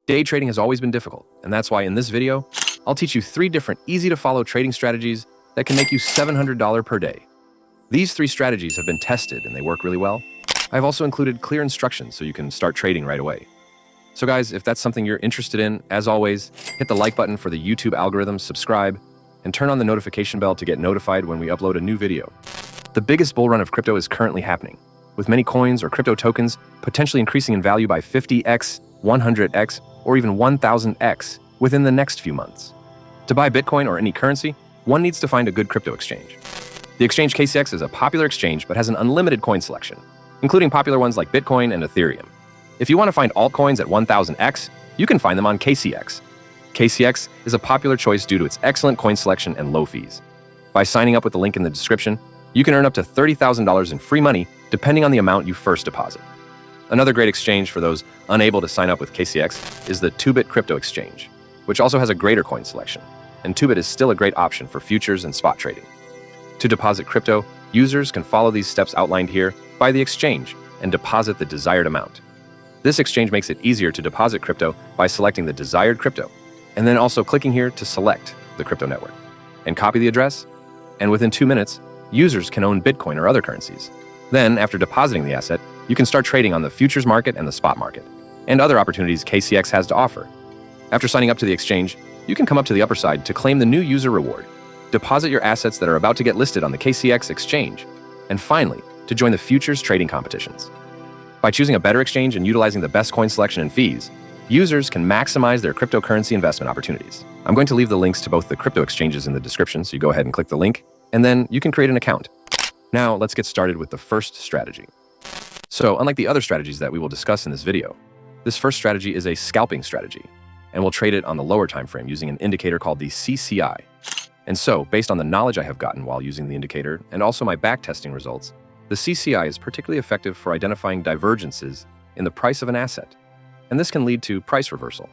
Day trading has always been difficult, and that's why in this video, I'll teach you 3 different easy-to-follow trading strategies that can make you $700 per day. These 3 strategies have been tested and they work really well. I've also included clear instructions so you can start trading right away. So guys, if that's something you're interested in, as always, hit the like button for the YouTube algorithm, subscribe, and turn on the notification bell to get notified when we upload a new video. The biggest bull run of crypto is currently happening, with many coins or crypto tokens potentially increasing in value by 50x, 100x, or even 1000x within the next few months. To buy Bitcoin or any currency, one needs to find a good crypto exchange. The exchange KCX is a popular exchange but has an unlimited coin selection, including popular ones like Bitcoin and Ethereum. If you want to find altcoins at 1000x, you can find them on KCX. KCX is a popular choice due to its excellent coin selection and low fees. By signing up with the link in the description, you can earn up to $30,000 in free money depending on the amount you first deposit. Another great exchange for those unable to sign up with KCX is the 2-Bit Crypto Exchange, which also has a greater coin selection, and 2-Bit is still a great option for futures and spot trading. To deposit crypto, users can follow these steps outlined here by the exchange and deposit the desired amount. This exchange makes it easier to deposit crypto by selecting the desired crypto, and then also clicking here to select the crypto network, and copy the address, and within 2 minutes, users can own Bitcoin or other currencies. Then, after depositing the asset, you can start trading on the futures market and the spot market, and other opportunities KCX has to offer. After signing up to the exchange, you can come up to the upper side to claim the new user reward, deposit your assets that are about to get listed on the KCX exchange, and finally, to join the futures trading competitions. By choosing a better exchange and utilizing the best coin selection and fees, users can maximize their cryptocurrency investment opportunities. I'm going to leave the links to both the crypto exchanges in the description, so you go ahead and click the link, and then you can create an account. Now, let's get started with the first strategy. So, unlike the other strategies that we will discuss in this video, this first strategy is a scalping strategy, and we'll trade it on the lower time frame using an indicator called the CCI. And so, based on the knowledge I have gotten while using the indicator, and also my backtesting results, the CCI is particularly effective for identifying divergences in the price of an asset, and this can lead to price reversal.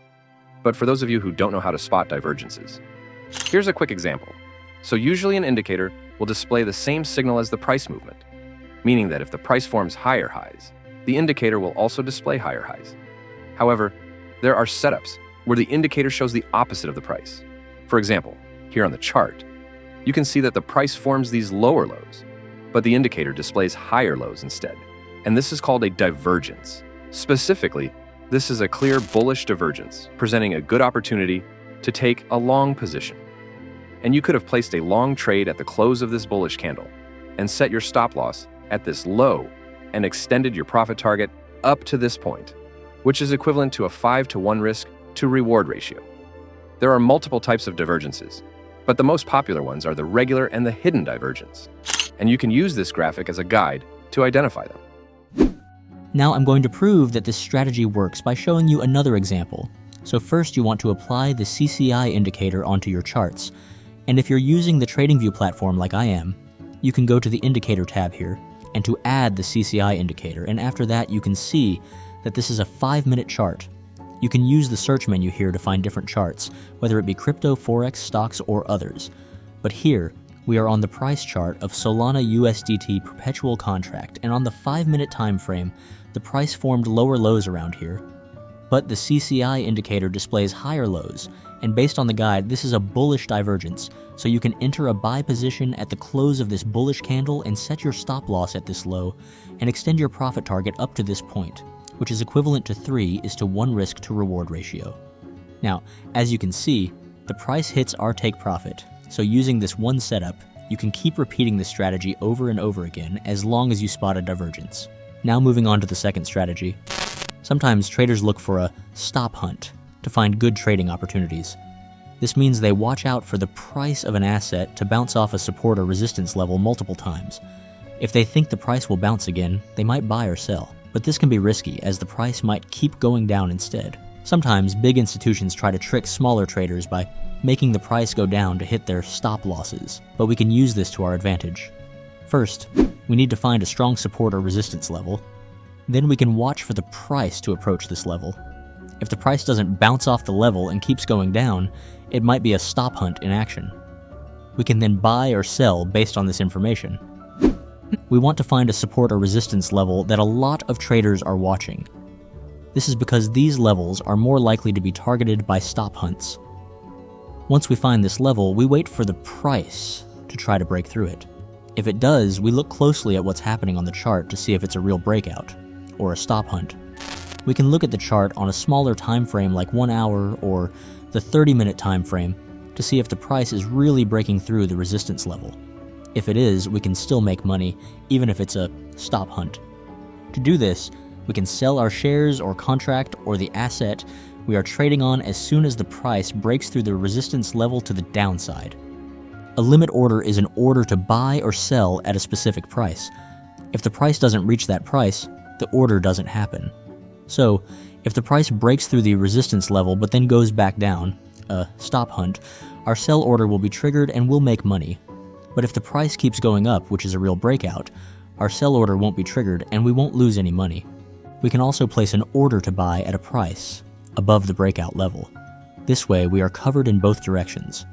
But for those of you who don't know how to spot divergences, here's a quick example. So usually an indicator will display the same signal as the price movement, meaning that if the price forms higher highs, the indicator will also display higher highs. However, there are setups where the indicator shows the opposite of the price. For example, here on the chart, you can see that the price forms these lower lows, but the indicator displays higher lows instead. And this is called a divergence. Specifically, this is a clear bullish divergence, presenting a good opportunity to take a long position. And you could have placed a long trade at the close of this bullish candle and set your stop loss at this low and extended your profit target up to this point, which is equivalent to a 5-to-1 risk to reward ratio. There are multiple types of divergences, but the most popular ones are the regular and the hidden divergence. And you can use this graphic as a guide to identify them. Now I'm going to prove that this strategy works by showing you another example. So first you want to apply the CCI indicator onto your charts. And if you're using the TradingView platform like I am, you can go to the indicator tab here and to add the CCI indicator, and after that you can see that this is a 5-minute chart. You can use the search menu here to find different charts, whether it be crypto, forex, stocks, or others. But here, we are on the price chart of Solana USDT perpetual contract, and on the 5-minute time frame, the price formed lower lows around here, but the CCI indicator displays higher lows, and based on the guide, this is a bullish divergence, so you can enter a buy position at the close of this bullish candle and set your stop loss at this low, and extend your profit target up to this point, which is equivalent to 3:1 risk to reward ratio. Now, as you can see, the price hits our take profit, so using this one setup, you can keep repeating this strategy over and over again as long as you spot a divergence. Now moving on to the second strategy. Sometimes traders look for a stop hunt to find good trading opportunities. This means they watch out for the price of an asset to bounce off a support or resistance level multiple times. If they think the price will bounce again, they might buy or sell, but this can be risky as the price might keep going down instead. Sometimes big institutions try to trick smaller traders by making the price go down to hit their stop losses, but we can use this to our advantage. First, we need to find a strong support or resistance level. Then we can watch for the price to approach this level. If the price doesn't bounce off the level and keeps going down, it might be a stop hunt in action. We can then buy or sell based on this information. We want to find a support or resistance level that a lot of traders are watching. This is because these levels are more likely to be targeted by stop hunts. Once we find this level, we wait for the price to try to break through it. If it does, we look closely at what's happening on the chart to see if it's a real breakout, or a stop hunt. We can look at the chart on a smaller time frame like 1 hour or the 30-minute time frame to see if the price is really breaking through the resistance level. If it is, we can still make money, even if it's a stop hunt. To do this, we can sell our shares or contract or the asset we are trading on as soon as the price breaks through the resistance level to the downside. A limit order is an order to buy or sell at a specific price. If the price doesn't reach that price, the order doesn't happen. So, if the price breaks through the resistance level but then goes back down, a stop hunt, our sell order will be triggered and we'll make money. But if the price keeps going up, which is a real breakout, our sell order won't be triggered and we won't lose any money. We can also place an order to buy at a price above the breakout level. This way, we are covered in both directions.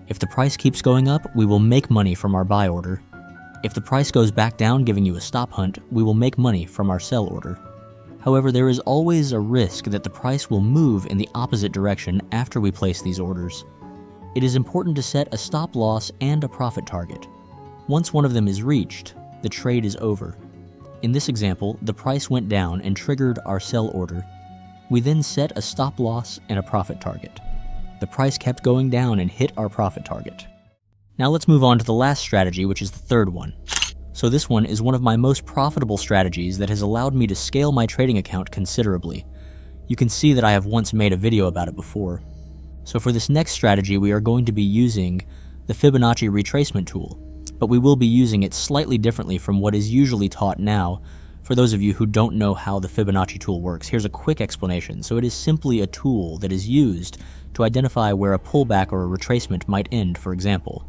If the price keeps going up, we will make money from our buy order. If the price goes back down, giving you a stop hunt, we will make money from our sell order. However, there is always a risk that the price will move in the opposite direction after we place these orders. It is important to set a stop loss and a profit target. Once one of them is reached, the trade is over. In this example, the price went down and triggered our sell order. We then set a stop loss and a profit target. The price kept going down and hit our profit target. Now let's move on to the last strategy, which is the third one. So this one is one of my most profitable strategies that has allowed me to scale my trading account considerably. You can see that I have once made a video about it before. So for this next strategy, we are going to be using the Fibonacci retracement tool, but we will be using it slightly differently from what is usually taught now. For those of you who don't know how the Fibonacci tool works, here's a quick explanation. So it is simply a tool that is used to identify where a pullback or a retracement might end, for example.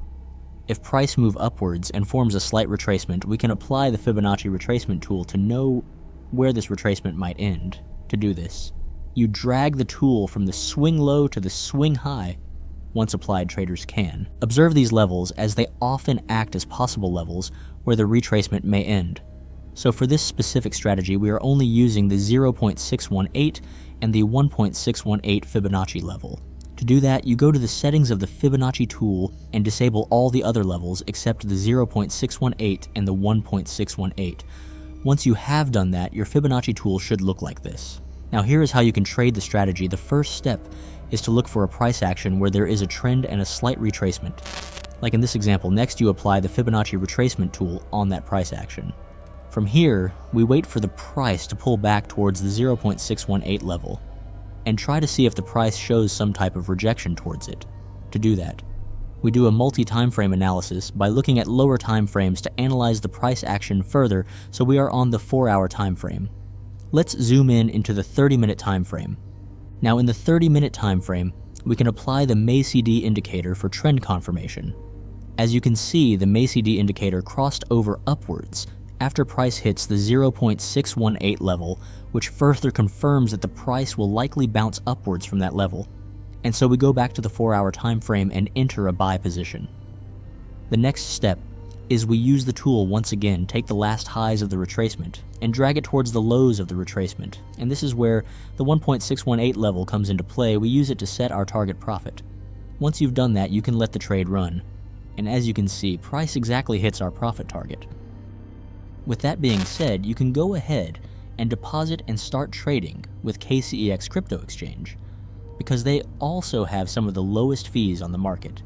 If price move upwards and forms a slight retracement, we can apply the Fibonacci retracement tool to know where this retracement might end. To do this, you drag the tool from the swing low to the swing high. Once applied, traders can. Observe these levels as they often act as possible levels where the retracement may end. So for this specific strategy, we are only using the 0.618 and the 1.618 Fibonacci level. To do that, you go to the settings of the Fibonacci tool and disable all the other levels except the 0.618 and the 1.618. Once you have done that, your Fibonacci tool should look like this. Now here is how you can trade the strategy. The first step is to look for a price action where there is a trend and a slight retracement. Like in this example, next you apply the Fibonacci retracement tool on that price action. From here, we wait for the price to pull back towards the 0.618 level, and try to see if the price shows some type of rejection towards it. To do that, we do a multi-time frame analysis by looking at lower time frames to analyze the price action further, so we are on the 4-hour time frame. Let's zoom in into the 30-minute time frame. Now in the 30-minute time frame, we can apply the MACD indicator for trend confirmation. As you can see, the MACD indicator crossed over upwards after price hits the 0.618 level, which further confirms that the price will likely bounce upwards from that level. And so we go back to the 4-hour time frame and enter a buy position. The next step is we use the tool once again, take the last highs of the retracement, and drag it towards the lows of the retracement. And this is where the 1.618 level comes into play. We use it to set our target profit. Once you've done that, you can let the trade run. And as you can see, price exactly hits our profit target. With that being said, you can go ahead and deposit and start trading with KCEX Crypto Exchange, because they also have some of the lowest fees on the market.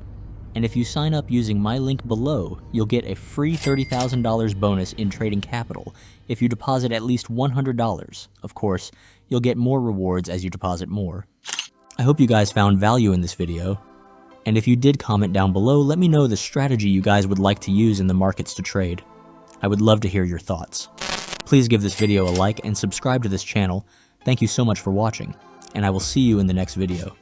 And if you sign up using my link below, you'll get a free $30,000 bonus in trading capital if you deposit at least $100. Of course, you'll get more rewards as you deposit more. I hope you guys found value in this video, and if you did, comment down below, let me know the strategy you guys would like to use in the markets to trade. I would love to hear your thoughts. Please give this video a like and subscribe to this channel. Thank you so much for watching, and I will see you in the next video.